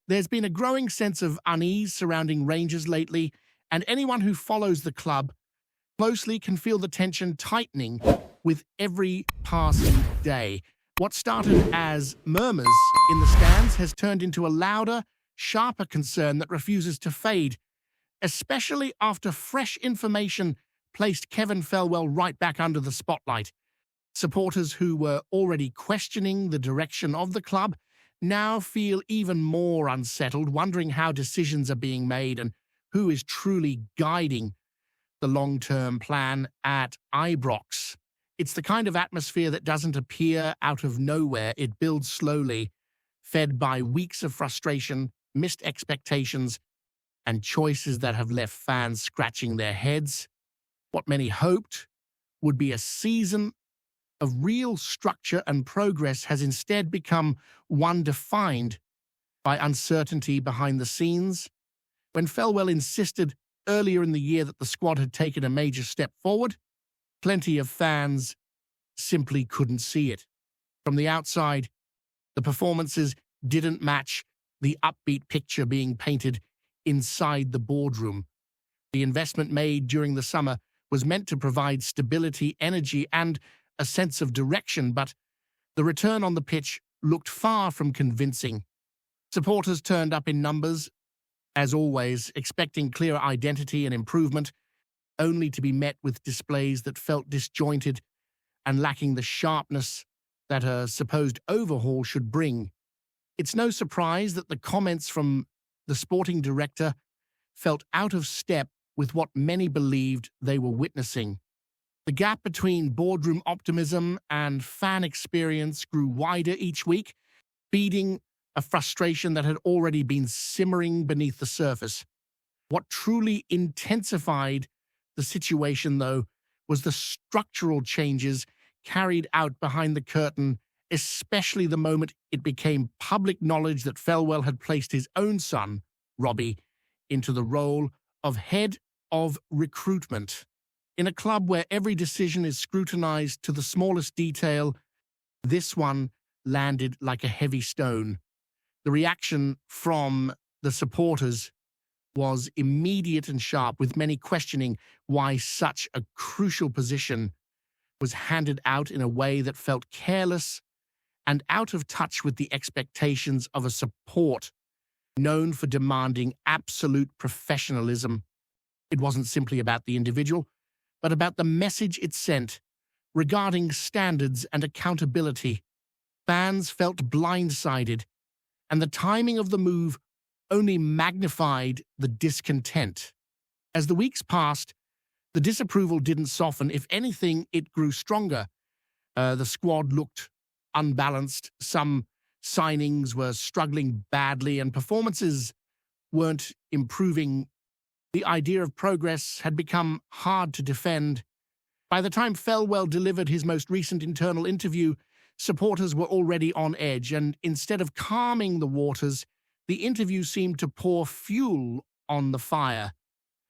There's been a growing sense of unease surrounding Rangers lately, and anyone who follows the club closely can feel the tension tightening with every passing day. What started as murmurs in the stands has turned into a louder, sharper concern that refuses to fade, especially after fresh information placed Kevin Felwell right back under the spotlight. Supporters who were already questioning the direction of the club now feel even more unsettled, wondering how decisions are being made and who is truly guiding the long-term plan at Ibrox. It's the kind of atmosphere that doesn't appear out of nowhere. It builds slowly, fed by weeks of frustration, missed expectations, and choices that have left fans scratching their heads. What many hoped would be a season of real structure and progress has instead become one defined by uncertainty behind the scenes. When Felwell insisted earlier in the year that the squad had taken a major step forward, plenty of fans simply couldn't see it. From the outside, the performances didn't match the upbeat picture being painted inside the boardroom. The investment made during the summer was meant to provide stability, energy, and a sense of direction, but the return on the pitch looked far from convincing. Supporters turned up in numbers, as always, expecting clear identity and improvement, only to be met with displays that felt disjointed and lacking the sharpness that a supposed overhaul should bring. It's no surprise that the comments from the sporting director felt out of step with what many believed they were witnessing. The gap between boardroom optimism and fan experience grew wider each week, feeding a frustration that had already been simmering beneath the surface. What truly intensified the situation, though, was the structural changes carried out behind the curtain, especially the moment it became public knowledge that Felwell had placed his own son, Robbie, into the role of head of recruitment. In a club where every decision is scrutinized to the smallest detail, this one landed like a heavy stone. The reaction from the supporters was immediate and sharp, with many questioning why such a crucial position was handed out in a way that felt careless and out of touch with the expectations of a support known for demanding absolute professionalism. It wasn't simply about the individual, but about the message it sent regarding standards and accountability. Fans felt blindsided, and the timing of the move only magnified the discontent. As the weeks passed, the disapproval didn't soften. If anything, it grew stronger. The squad looked unbalanced. Some signings were struggling badly, and performances weren't improving. The idea of progress had become hard to defend. By the time Felwell delivered his most recent internal interview, supporters were already on edge, and instead of calming the waters, the interview seemed to pour fuel on the fire.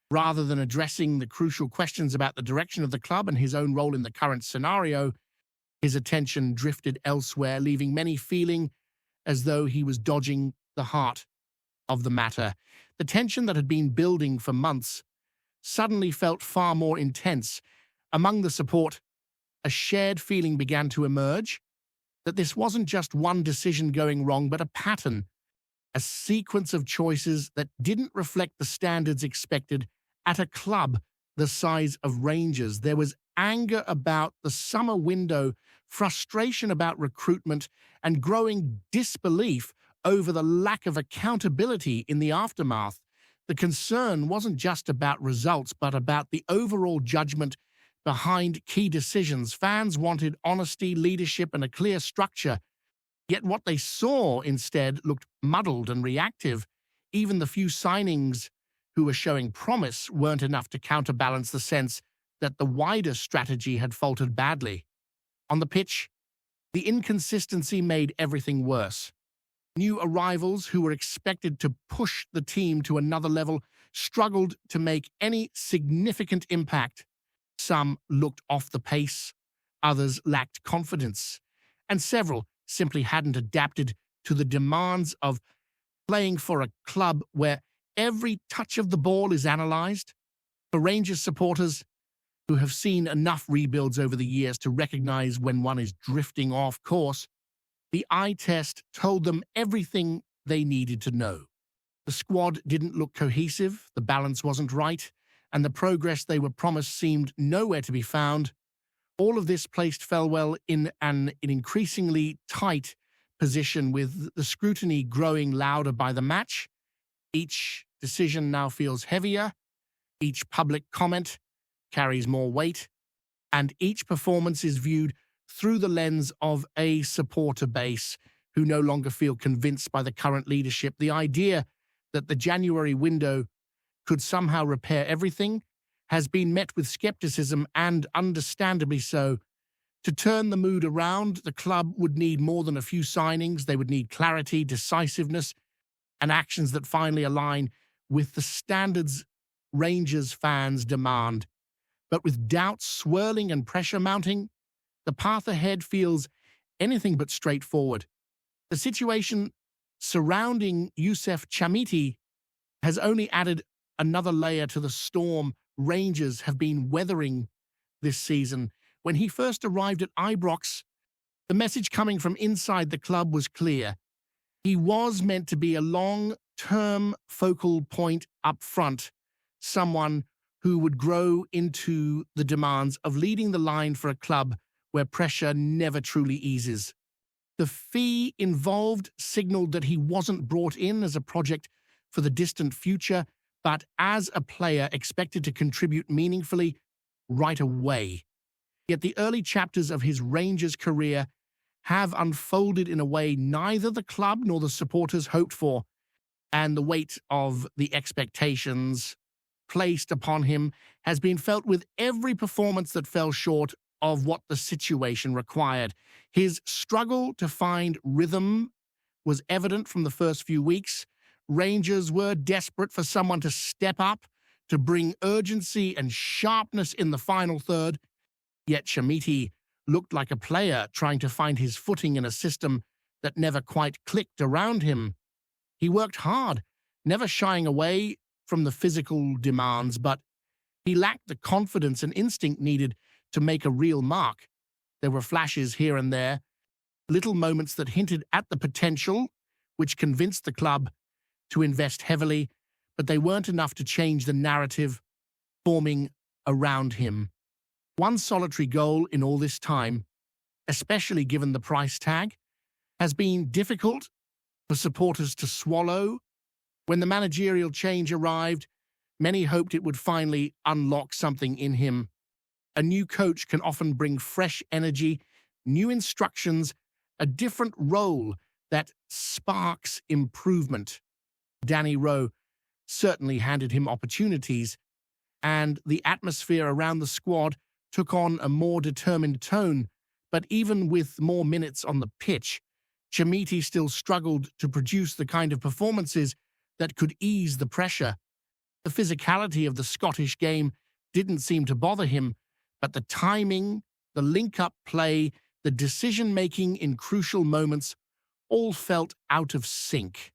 Rather than addressing the crucial questions about the direction of the club and his own role in the current scenario, his attention drifted elsewhere, leaving many feeling as though he was dodging the heart of the matter. The tension that had been building for months suddenly felt far more intense. Among the support, a shared feeling began to emerge that this wasn't just one decision going wrong, but a pattern, a sequence of choices that didn't reflect the standards expected at a club the size of Rangers. There was anger about the summer window, frustration about recruitment, and growing disbelief over the lack of accountability in the aftermath. The concern wasn't just about results, but about the overall judgment behind key decisions. Fans wanted honesty, leadership, and a clear structure. Yet what they saw instead looked muddled and reactive. Even the few signings who were showing promise weren't enough to counterbalance the sense that the wider strategy had faltered badly. On the pitch, the inconsistency made everything worse. New arrivals who were expected to push the team to another level struggled to make any significant impact. Some looked off the pace, others lacked confidence, and several simply hadn't adapted to the demands of playing for a club where every touch of the ball is analysed. For Rangers supporters who have seen enough rebuilds over the years to recognise when one is drifting off course, the eye test told them everything they needed to know. The squad didn't look cohesive, the balance wasn't right, and the progress they were promised seemed nowhere to be found. All of this placed Felwell in an increasingly tight position, with the scrutiny growing louder by the match. Each decision now feels heavier, each public comment carries more weight, and each performance is viewed through the lens of a supporter base who no longer feel convinced by the current leadership. The idea that the January window could somehow repair everything has been met with skepticism, and understandably so. To turn the mood around, the club would need more than a few signings. They would need clarity, decisiveness, and actions that finally align with the standards Rangers fans demand. But with doubts swirling and pressure mounting, the path ahead feels anything but straightforward. The situation surrounding Yousef Chamiti has only added another layer to the storm Rangers have been weathering this season. When he first arrived at Ibrox, the message coming from inside the club was clear. He was meant to be a long-term focal point up front, someone who would grow into the demands of leading the line for a club where pressure never truly eases. The fee involved signaled that he wasn't brought in as a project for the distant future, but as a player expected to contribute meaningfully right away. Yet the early chapters of his Rangers career have unfolded in a way neither the club nor the supporters hoped for, and the weight of the expectations placed upon him has been felt with every performance that fell short of what the situation required. His struggle to find rhythm was evident from the first few weeks. Rangers were desperate for someone to step up, to bring urgency and sharpness in the final third. Yet Chamiti looked like a player trying to find his footing in a system that never quite clicked around him. He worked hard, never shying away from the physical demands, but he lacked the confidence and instinct needed to make a real mark. There were flashes here and there, little moments that hinted at the potential, which convinced the club to invest heavily, but they weren't enough to change the narrative forming around him. One solitary goal in all this time, especially given the price tag, has been difficult for supporters to swallow. When the managerial change arrived, many hoped it would finally unlock something in him. A new coach can often bring fresh energy, new instructions, a different role that sparks improvement. Danny Rowe certainly handed him opportunities, and the atmosphere around the squad took on a more determined tone. But even with more minutes on the pitch, Chamiti still struggled to produce the kind of performances that could ease the pressure. The physicality of the Scottish game didn't seem to bother him, but the timing, the link-up play, the decision-making in crucial moments all felt out of sync.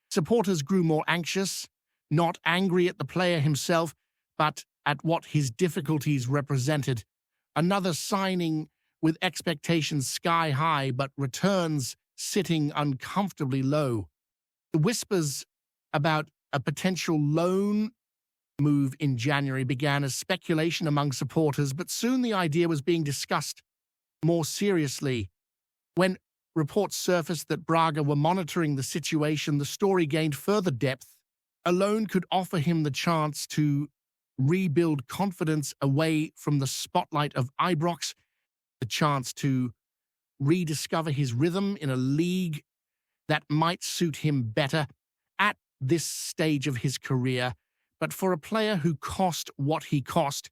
Supporters grew more anxious, not angry at the player himself, but at what his difficulties represented. Another signing with expectations sky high, but returns sitting uncomfortably low. The whispers about a potential loan move in January began as speculation among supporters, but soon the idea was being discussed more seriously. When reports surfaced that Braga were monitoring the situation, the story gained further depth. A loan could offer him the chance to rebuild confidence away from the spotlight of Ibrox, the chance to rediscover his rhythm in a league that might suit him better at this stage of his career. But for a player who cost what he cost,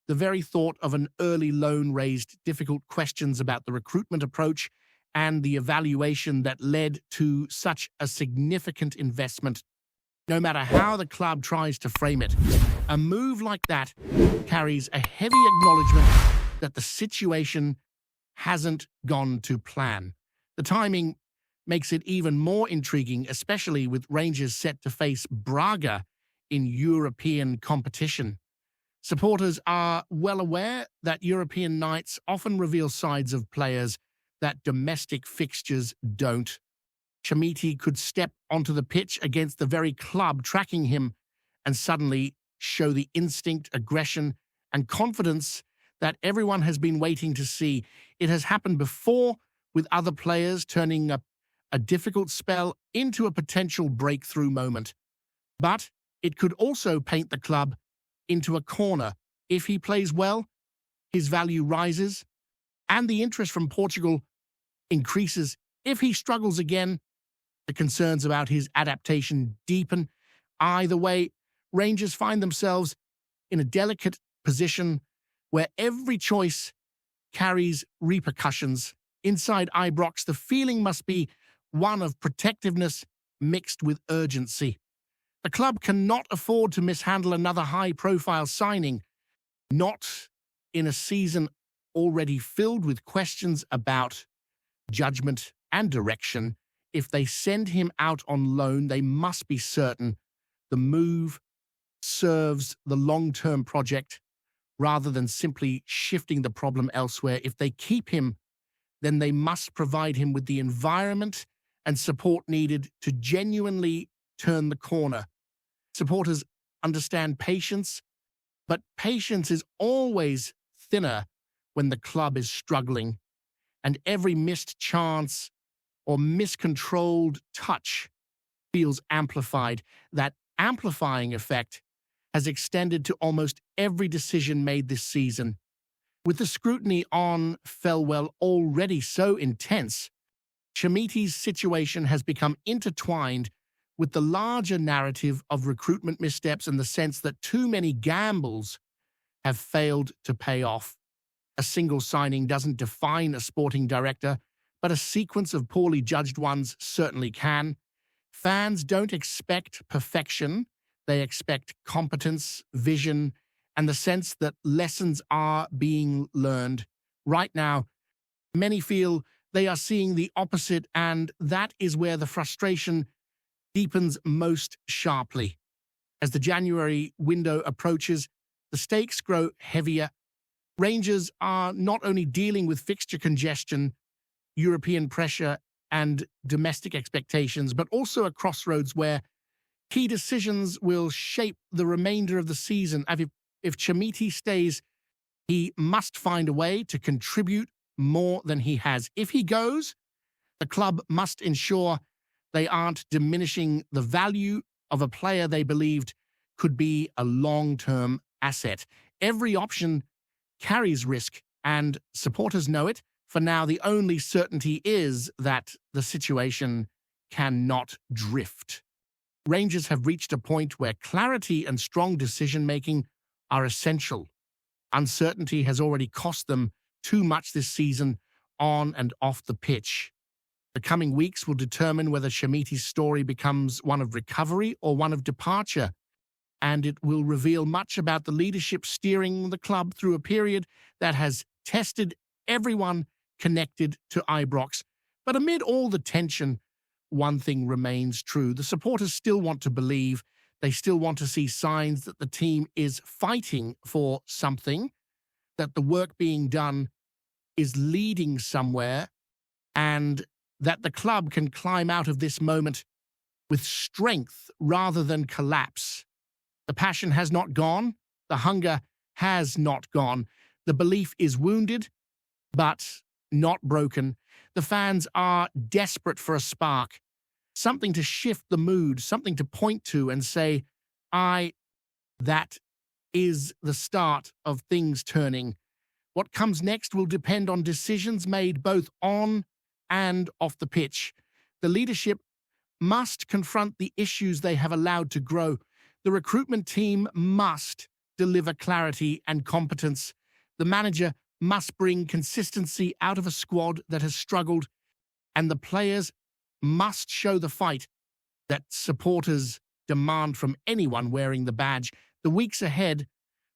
the very thought of an early loan raised difficult questions about the recruitment approach and the evaluation that led to such a significant investment. No matter how the club tries to frame it, a move like that carries a heavy acknowledgement that the situation hasn't gone to plan. The timing makes it even more intriguing, especially with Rangers set to face Braga in European competition. Supporters are well aware that European nights often reveal sides of players that domestic fixtures don't. Chamiti could step onto the pitch against the very club tracking him and suddenly show the instinct, aggression, and confidence that everyone has been waiting to see. It has happened before with other players, turning a difficult spell into a potential breakthrough moment. But it could also paint the club into a corner. If he plays well, his value rises, and the interest from Portugal increases. If he struggles again, the concerns about his adaptation deepen. Either way, Rangers find themselves in a delicate position where every choice carries repercussions. Inside Ibrox, the feeling must be one of protectiveness mixed with urgency. The club cannot afford to mishandle another high-profile signing, not in a season already filled with questions about judgment and direction. If they send him out on loan, they must be certain the move serves the long-term project rather than simply shifting the problem elsewhere. If they keep him, then they must provide him with the environment and support needed to genuinely turn the corner. Supporters understand patience, but patience is always thinner when the club is struggling, and every missed chance or miscontrolled touch feels amplified. That amplifying effect has extended to almost every decision made this season. With the scrutiny on Felwell already so intense, Chamiti's situation has become intertwined with the larger narrative of recruitment missteps and the sense that too many gambles have failed to pay off. A single signing doesn't define a sporting director, but a sequence of poorly judged ones certainly can. Fans don't expect perfection. They expect competence, vision, and the sense that lessons are being learned. Right now, many feel they are seeing the opposite, and that is where the frustration deepens most sharply. As the January window approaches, the stakes grow heavier. Rangers are not only dealing with fixture congestion, European pressure, and domestic expectations, but also a crossroads where key decisions will shape the remainder of the season. If Chamiti stays, he must find a way to contribute more than he has. If he goes, the club must ensure they aren't diminishing the value of a player they believed could be a long-term asset. Every option carries risk, and supporters know it. For now, the only certainty is that the situation cannot drift. Rangers have reached a point where clarity and strong decision-making are essential. Uncertainty has already cost them too much this season on and off the pitch. The coming weeks will determine whether Chamiti's story becomes one of recovery or one of departure, and it will reveal much about the leadership steering the club through a period that has tested everyone connected to Ibrox. But amid all the tension, one thing remains true. The supporters still want to believe. They still want to see signs that the team is fighting for something, that the work being done is leading somewhere, and that the club can climb out of this moment with strength rather than collapse. The passion has not gone. The hunger has not gone. The belief is wounded, but not broken. The fans are desperate for a spark, something to shift the mood, something to point to and say, that is the start of things turning. What comes next will depend on decisions made both on and off the pitch. The leadership must confront the issues they have allowed to grow. The recruitment team must deliver clarity and competence. The manager must bring consistency out of a squad that has struggled, and the players must show the fight that supporters demand from anyone wearing the badge. The weeks ahead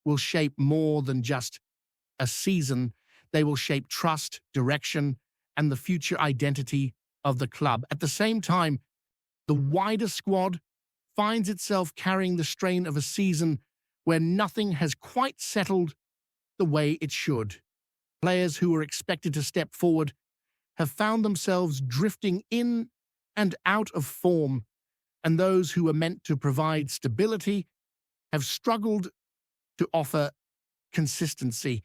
will shape more than just a season. They will shape trust, direction, and the future identity of the club. At the same time, the wider squad finds itself carrying the strain of a season where nothing has quite settled the way it should. Players who were expected to step forward have found themselves drifting in and out of form, and those who were meant to provide stability have struggled to offer consistency.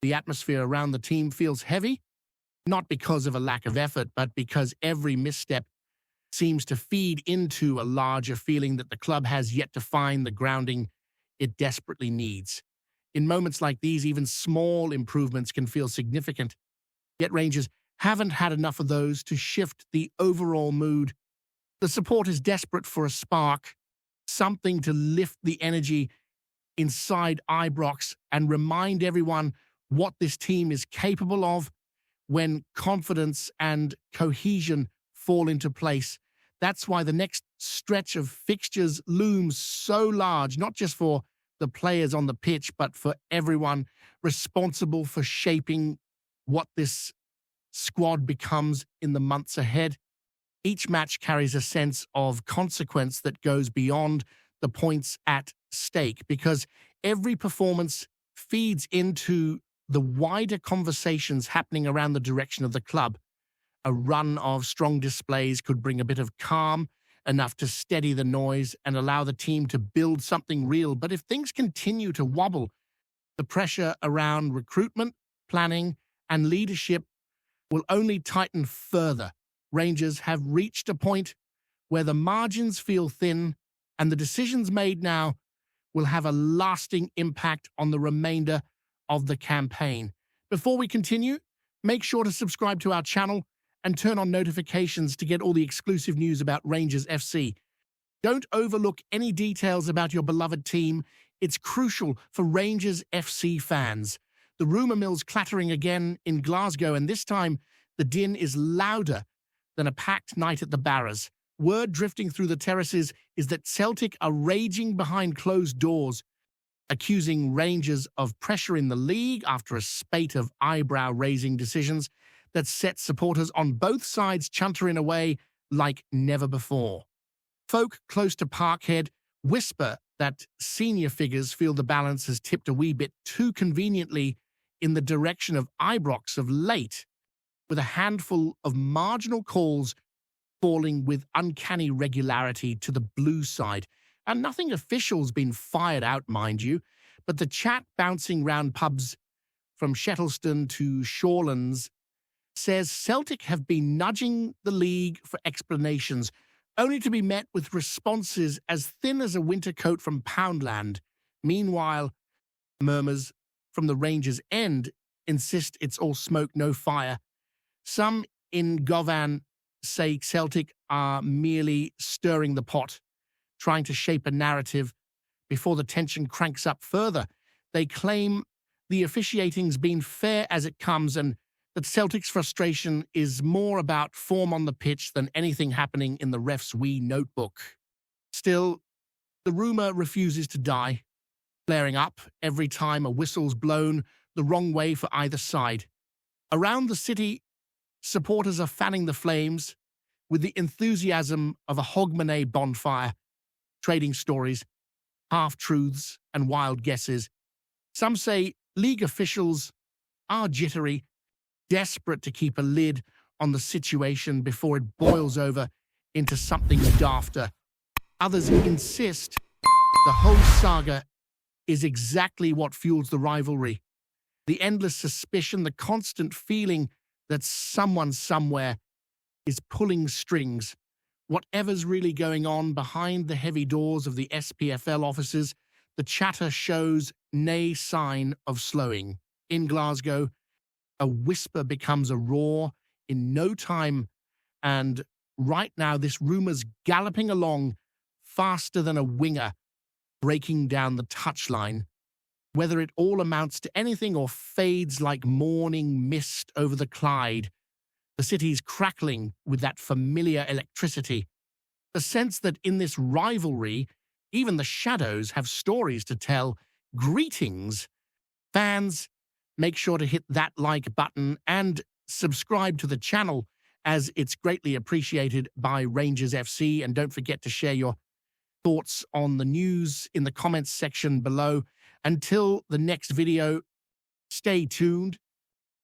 The atmosphere around the team feels heavy, not because of a lack of effort, but because every misstep seems to feed into a larger feeling that the club has yet to find the grounding it desperately needs. In moments like these, even small improvements can feel significant, yet Rangers haven't had enough of those to shift the overall mood. The support is desperate for a spark, something to lift the energy inside Ibrox and remind everyone what this team is capable of when confidence and cohesion fall into place. That's why the next stretch of fixtures looms so large, not just for the players on the pitch, but for everyone responsible for shaping what this squad becomes in the months ahead. Each match carries a sense of consequence that goes beyond the points at stake, because every performance feeds into the wider conversations happening around the direction of the club. A run of strong displays could bring a bit of calm, enough to steady the noise and allow the team to build something real. But if things continue to wobble, the pressure around recruitment, planning, and leadership will only tighten further. Rangers have reached a point where the margins feel thin, and the decisions made now will have a lasting impact on the remainder of the campaign. Before we continue, make sure to subscribe to our channel and turn on notifications to get all the exclusive news about Rangers FC. Don't overlook any details about your beloved team. It's crucial for Rangers FC fans. The rumour mill's clattering again in Glasgow, and this time the din is louder than a packed night at the Barras. Word drifting through the terraces is that Celtic are raging behind closed doors, accusing Rangers of pressure in the league after a spate of eyebrow-raising decisions that set supporters on both sides chuntering away like never before. Folk close to Parkhead whisper that senior figures feel the balance has tipped a wee bit too conveniently in the direction of Ibrox of late, with a handful of marginal calls falling with uncanny regularity to the blue side. And nothing official's been fired out, mind you, but the chat bouncing round pubs from Shettleston to Shorelands says Celtic have been nudging the league for explanations, only to be met with responses as thin as a winter coat from Poundland. Meanwhile, murmurs from the Rangers' end insist it's all smoke, no fire. Some in Govan say Celtic are merely stirring the pot, trying to shape a narrative before the tension cranks up further. They claim the officiating's been fair as it comes, and that Celtic's frustration is more about form on the pitch than anything happening in the ref's wee notebook. Still, the rumour refuses to die, flaring up every time a whistle's blown the wrong way for either side. Around the city, supporters are fanning the flames with the enthusiasm of a Hogmanay bonfire, trading stories, half-truths, and wild guesses. Some say league officials are jittery, desperate to keep a lid on the situation before it boils over into something dafter. Others insist the whole saga is exactly what fuels the rivalry. The endless suspicion, the constant feeling that someone somewhere is pulling strings. Whatever's really going on behind the heavy doors of the SPFL offices, the chatter shows no sign of slowing. In Glasgow, a whisper becomes a roar in no time, and right now this rumour's galloping along faster than a winger, breaking down the touchline. Whether it all amounts to anything or fades like morning mist over the Clyde, the city's crackling with that familiar electricity. The sense that in this rivalry, even the shadows have stories to tell. Greetings, fans. Make sure to hit that like button and subscribe to the channel as it's greatly appreciated by Rangers FC. And don't forget to share your thoughts on the news in the comments section below. Until the next video, stay tuned.